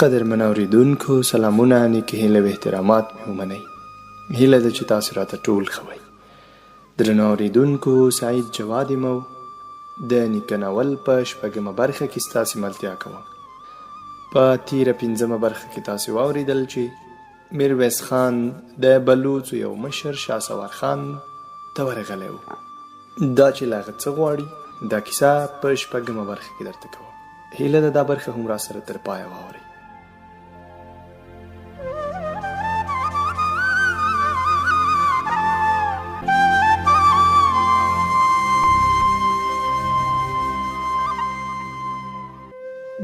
قدرمن اوریدونکو سلامونه، نیکې هیلې او احترامات مې ومنئ. هیله ده چې تاسو راته ټول ښه وئ. درنو اوریدونکو، سعید جواد یم او د نیکه ناول په 6مه برخه کې ستاسې ملتیا کوم. په تیره 5مه برخه کې تاسې واورېدل چې میرویس خان د بلوڅو یو مشر شهسوار خان ته ورغلی و. دا چې له هغه څه غواړي دا کیسه په 6مه برخه کې درته کوم. هیله ده دا برخه هم را سره تر پایه واورئ.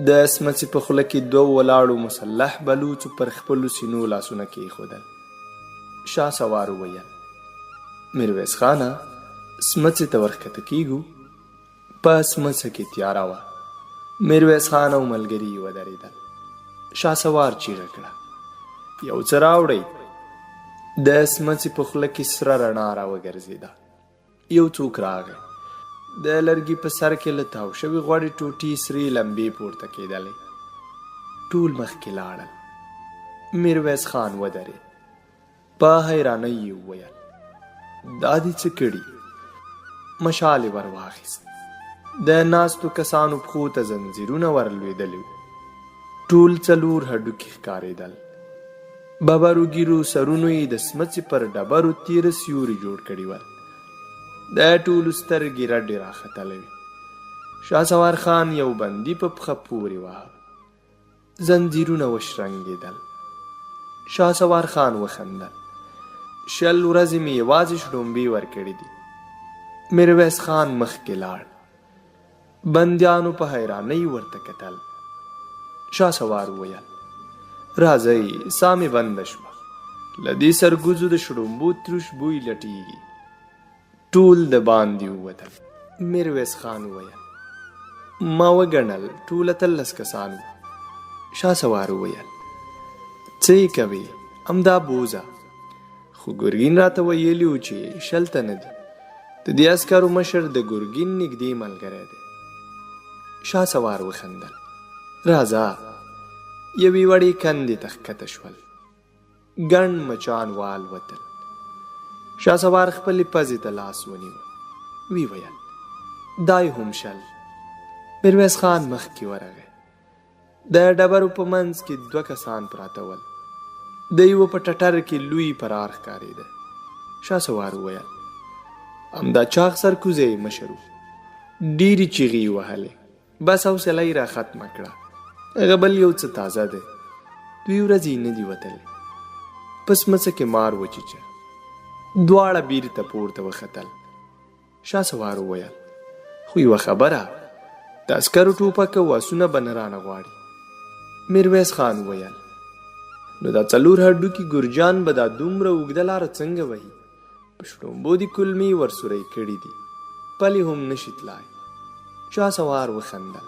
د سمڅې په خوله کې دوه ولاړو مسلح بلوڅو پر خپلو سینو لاسونه کېښودل. شهسوار وویل: میرویس خانه، سمڅې ته ورښکته کېږو. په سمڅه کې تیاره وه. میرویس خان او ملګري ودرېدل. شهسوار چیغه کړه: یو څه راوړئ. د سمڅې په خوله کې سره رڼا راوګرځېده. یو څوک راغی. د لرګي په سر کې له تاو شوي غوړې ټوټې سرې لمبې پورته کېدلې. ټول مخکې لاړل. میرویس خان ودرېد. په حیرانۍ یې وویل: دا دې څه کړي؟ مشال یې ور واخیست. د ناستو کسانو پښو ته زنځیرونه ور لوېدلي وو. ټول 4 هډوکي ښکارېدل. ببرو ګیرو سرونو یې د سمڅې پر ډبرو تیره سیوري جوړ کړي ول. د ټولو سترګې رډې راختلی وې. شهسوار خان یو بندي په پښه پورې واهه. زنځیرونه وشرنګېدل. شهسوار خان وخندل: 20 ورځې مې یوازې شړومبې ورکړې دي. میرویس خان مخکې لاړ. بندیانو په حیرانۍ ورته کتل. شهسوار وویل: راځئ، ساه مې بنده شوه. له دې سرګوزو د شړومبو تروش بوی لټېږي. ټول د باندې ووتل. میرویس خان وویل: ما وګڼل ټول 13 کسان وو. شهسوار وویل: څه یې کوې؟ همدا بوزه. خو ګرګین راته ویلي وو چې 20 تنه دي. د دې عسکرو مشر د ګرګین نږدې ملګری دی. شهسوار وخندل: راځه. یوې وړې کندې ته ښکته شول. ګڼ مچان والوتل. شهسوار خپلې پزې ته لاس ونیو. وی ویل: دا یې هم 20. میرویس خان مخکې ورغی. د ډبرو په منځ کې 2 کسان پراته ول. د یوه په ټټر کې لوی پرار ښکارېده. شهسوار وویل: همدا چاغ سرکوزی مشر و. ډېرې چیغې یې وهلې. بس حوصله یې را ختمه کړه. هغه بل یو څه تازه دی. 2 ورځې نه دي وتلې. په سمڅه کې مار وچیچه. دواړه بیرته پورته وختل. شهسوار وویل: خو یوه خبره، د عسکرو ټوپک او آسونه به نه رانه غواړي. میرویس خان وویل: نو دا 4 هډوکي ګرجان به دا دومره اوږده لاره څنګه وهي؟ په شړومبو دي کلمې ورسورۍ کړي دي. پلې هم نشي تلای. شهسوار وخندل: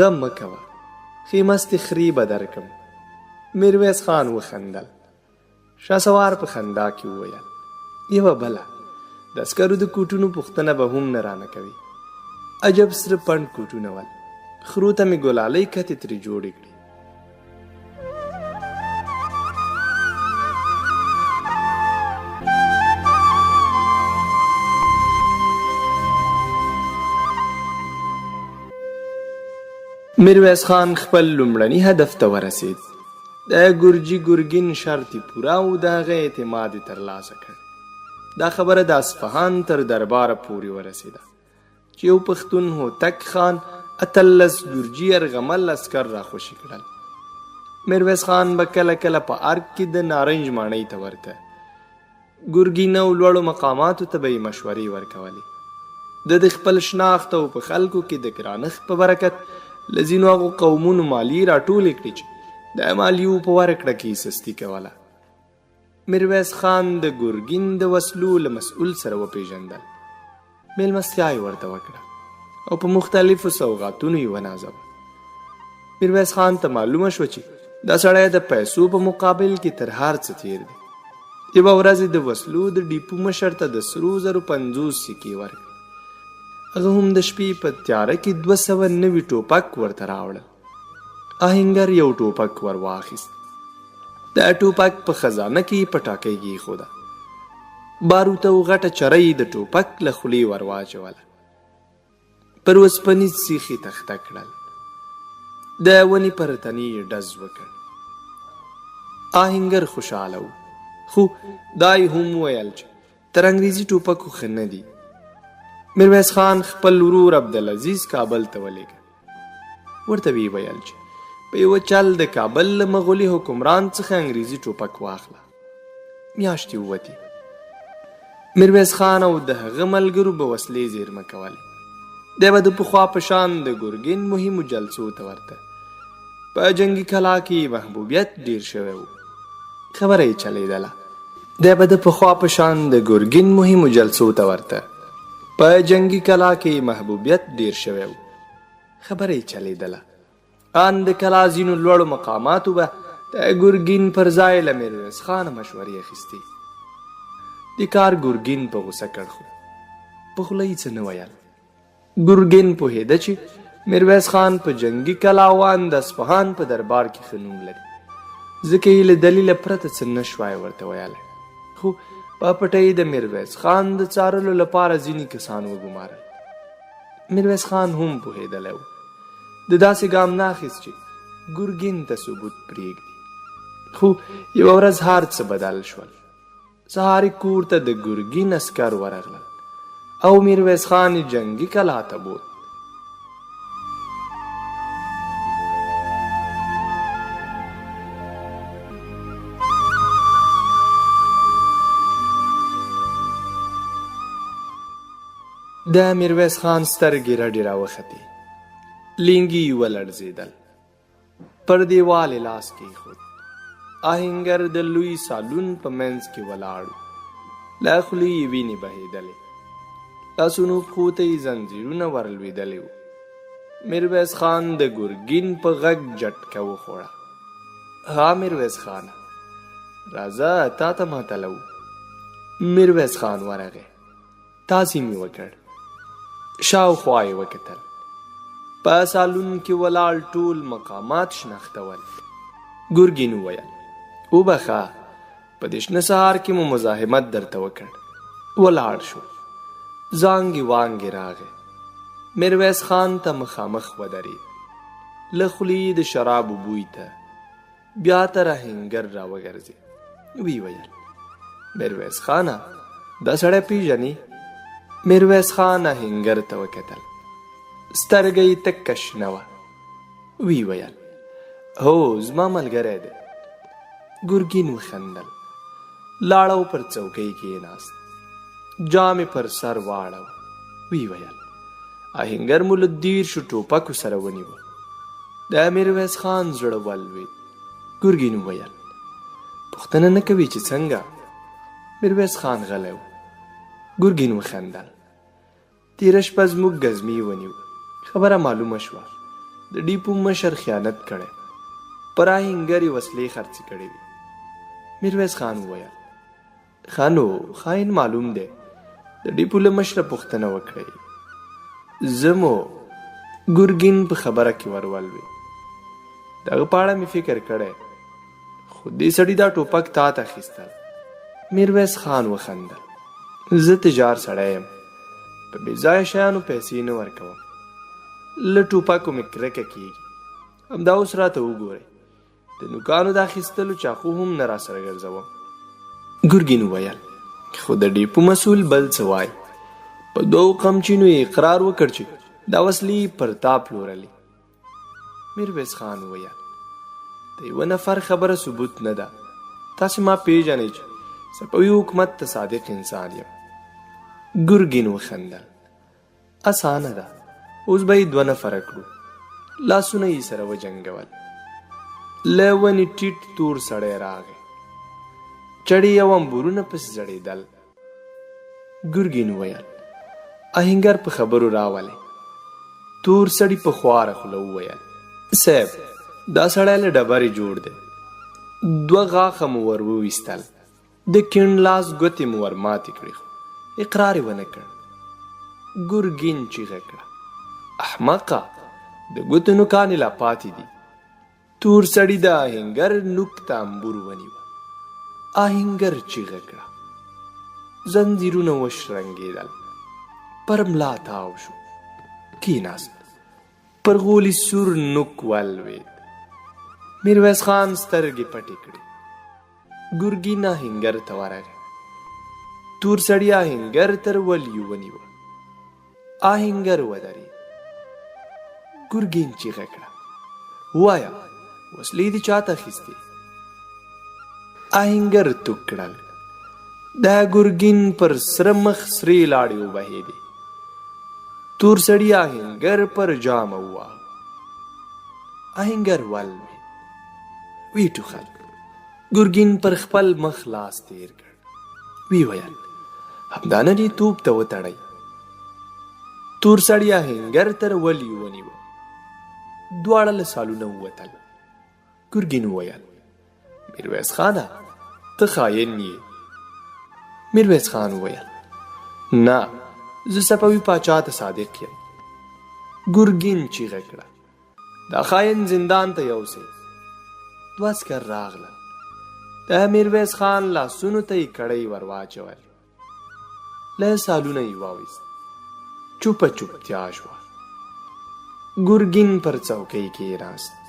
غم مه کوه، ښې خري به درکم. میرویس خان وخندل. شهسوار په خندا کې وویل: یوه بله، د عسکرو د کوټونو پوښتنه به هم نه رانه کوي. عجب سره پنډ کوټونه ول. خرو ته مې ګلالۍ کتې ترې جوړې کړې. میرویس خان خپل لومړني هدف ته ورسېد. د ګرجي ګرګین شرط یې پوره او د هغه اعتماد یې ترلاسه کړ. دا خبره د اصفهان تر درباره پورې ورسېده چې یو پښتون هوتک خان 18 ګرجي ارغمل عسکر راخوشي کړل. میرویس خان به کله کله په ارګ کې د نارنج ماڼۍ ته ورته. ګرګین او لوړو مقاماتو ته به یې مشورې ورکولې. د خپل شناخت او په خلکو کې د ګرانښت په برکت له ځینو هغو قومونو مالیې راټولې کړې چې د مالیو په ورکړه کې سستي کوله. میرویس خان د ګرګین د وسلو له مسؤل سره وپېژندل. میلمستیا یې ورته وکړه او په مختلفو سوغاتونو یې ونازوه. میرویس خان ته معلومه شوه چې دا سړی د پیسو په مقابل کې تر هر څه تیر دی. یوه ورځ د وسلو د ډیپو مشر ته د 50 سکې ورکړې. هغه هم د شپې په تیاره کې 200 نوي ټوپک ورته راوړل. آهنګر یو ټوپک ور واخیست. دا ټوپک په خزانه کې پټاکۍ کېښوده. باروته او غټه چرۍ د ټوپک له خولې ور واچوله. پر اوسپنیز سیخ یې تخته کړل. د ونې پر تنې یې ډز وکړ. آهنګر خوشحاله و، خو دا یې هم ویل چې تر انګریزي ټوپکو ښه نه دي. میرویس خان خپل ورور عبدالعزیز کابل ته ولېږه. ورته ویې ویل چې په یوه چل د کابل له مغولي حکمران څخه انګریزي ټوپک واخله. میاشتې ووتې. میرویس خان او د هغه ملګرو به وسلې زیرمه کولې. دی به د پخوا په شان د ګرګین مهمو جلسو ته ورته. په جنګي کلا کې محبوبیت ډیر شوی و. خبره یې چلېدله. دی به د پخوا په شان د ګرګین مهمو جلسو ته ورته. په جنګي کلا کې محبوبیت ډیر شوی و. خبره یې چلېدله. ان د کلا ځینو لوړو مقاماتو به د ګرګین پر ځای له میرویس خانه مشورې اخیستې. د کار ګرګین په غوسه کړ، خو په خوله یې څه نه ویل. ګرګین پوهېده چې میرویس خان په جنګي کلاوان د اصفهان په دربار کې ښه نوم لري، ځکه یې له دلیله پرته څه نه شوای ورته ویلی. خو په پټۍ د میرویس خان د څارلو لپاره ځینې کسان وګمارل. میرویس خان هم پوهېدلی و. د داسې ګام نه اخیست چې ګرګین ته ثبوت پرېږدي. خو یوه ورځ هر څه بدل شول. سهار کور ته د ګرګین عسکر ورغلل او میرویس خان جنګي کلا ته بوت. د میرویس خان سترګې رډې راوختې. لینګي یې ولړزېدل. پر دیوال یې لاس کېښود. آهنګر د لوی سالون په منځ کې ولاړ و. له خولې یې وینې بهېدلې. لاسونو پښو ته یې زنځیرونه ورلوېدلې وو. میرویس خان د ګرګین په غږ جټکه وخوړه. ها میرویس خانه، راځه تا ته ماتلو. میرویس خان ورغی. تعظیم یې وکړ. شاوخوا یې وکتل. په سالون کې ولاړ ټول مقامات شناختول. ګرګین وویل وبخه، په دې شنه سهار کې مو مزاحمت درته وکړ. ولاړ شو. زانګې وانګې راغی. میرویس خان ته مخامخ ودرېد. له خولې د شرابو بوی ته بیا تر آهنګر راوګرځېد. ویې ویل میرویس خانه، دا سړی پیژنې؟ میرویس خان آهنګر ته وکتل. سترګه یې تکه شنه وه. ویې ویل هو، زما ملګری دی. ګرګین وخندل. لاړه پر څوکۍ کېناست. جام یې پر سر واړوه. ویې ویل آهنګر مو له 10 ټوپکو سره ونیوه. د میرویس خان زړه ولوېد. ګرګین وویل پوښتنه نه کوي چې څنګه؟ میرویس خان غلی و. ګرګین وخندل. تېره شپه زموږ ګزمې ونیو. خبره معلومه شوه د ډیپو مشر خیانت کړی. پر آهنګر یې وسلې خرڅې کړې وي. میرویس خان وویل ښه نو خاین معلوم دی. د ډیپو له مشره پوښتنه وکړئ. زه مو ګرګین په خبره کې ورولوېد. دغه په اړه مې فکر کړی، خو دې سړي دا ټوپک تا ته اخیستل. میرویس خان وخندل. زه تجار سړی یم، په بې ځایه شیانو پیسې نه ورکوم. له ټوپکو مې کرکه کېږي. همدا اوس راته وګورئ، د نوکانو د اخیستلو چاقو هم نه راسره ګرځوم. ګرګین وویل خو د ډیپو مسؤل بل څه وایي. په 2 قمچینو یې اقرار وکړ چې دا وسلې پر تا پلورلې. میرویس خان وویل د یوه نفر خبره ثبوت نه ده. تاسې ما پیژنئ چې صفوي حکومت ته صادق انسان یم. ګرګین وخندل. اسانه ده، اوس به یې 2 نفره کړو. لاسونه یې سره وجنګول. له ونې ټیټ تور سړی راغی. چړې او امبورونه پسې ځړېدل. ګرګین وویل آهنګر په خبرو راولئ. تور سړي په خواره خوله وویل صاحب، دا سړی له ډبرې جوړ دی. 2 غاښه مو ور وویستل. د کیڼ لاس ګوتې مو ور ماتې کړې، خو اقرار یې ونه کړ. ګرګین چیغه کړه احمقه، د ګوتو نوکان یې لا پاتې دي. تور سړي د آهنګر نوک ته امبور ونیوه. آهنګر چیغه کړه. زنځیرونه وشرنګېدل. پر ملا تاو شو. کېناست. پر غولي سور نوک ولوېد. میرویس خان سترګې پټې کړې. ګرګین آهنګر ته ورغی. تور سړي آهنګر تر ولیو ونیوه. آهنګر ودرېد. ګرګین چیغه کړه. ووایه وسلې دې چاته اخیستې؟ آهنګر توک کړل. د ګرګین پر سره مخ سرې لاړې وبهېدې. تور سړي آهنګر پر جامه وواهه. آهنګر ولوېد. ویې ټوخل. ګرګین پر خپل مخ لاس تېر کړ. ویې ویل همدا نه دې توپ ته وتړئ. تور سړي آهنګر تر ولیو ونیوه. دواړه له سالونه ووتل. ګرګین وویل میرویس خانه ته خاین یې. میرویس خان وویل نه زه صفوي پاچا ته صادق یم. ګرګین چیغه کړه دا خاین زندان ته یوسئ. دوه عسکر راغلل. د میرویس خان لاسونو ته یې کړۍ ور واچول. له سالونه یې واویست. چوپه چوپتیا شوه. ګرګین پر څوکۍ کېناست.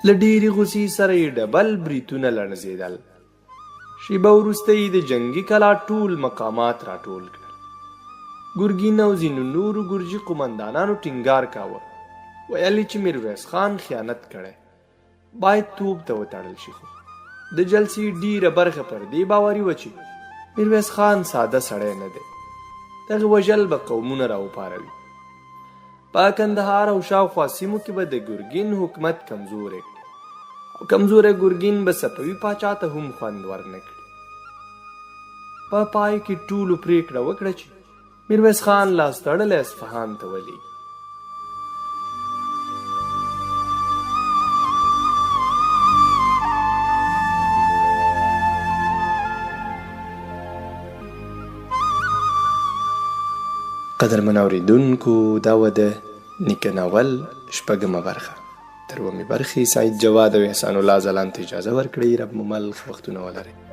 له ډېرې غوسې سره یې ډبل بریتونه لړزېدل. شېبه وروسته یې د جنګي کلا ټول مقامات راټول کړل. ګرګین او ځینو نورو ګرجي قومندانانو ټینګار کاوه. ویل چې میرویس خان خیانت کړی، باید توپ ته وتړل شي. خو د جلسې ډېره برخه پر دې باوري وه چې میرویس خان ساده سړی نه دی. دغه وژل به قومونه راوپاروي. په کندهار او شاوخوا سیمو کې به د ګرګین حکومت کمزوری کړي او کمزوری ګرګین به صفوي پاچا ته هم خوند ورنه کړي. په پای کې ټولو پرېکړه وکړه چې میرویس خان لاس تړلی اصفهان ته ولېږي. قدرمن اوریدونکو، دا و د نیکه ناول شپږمه برخه. تر اوومې برخې سعید جواد او احسان الله ځلاند ته اجازه ورکړئ. رب مو مل وختونه ولرئ.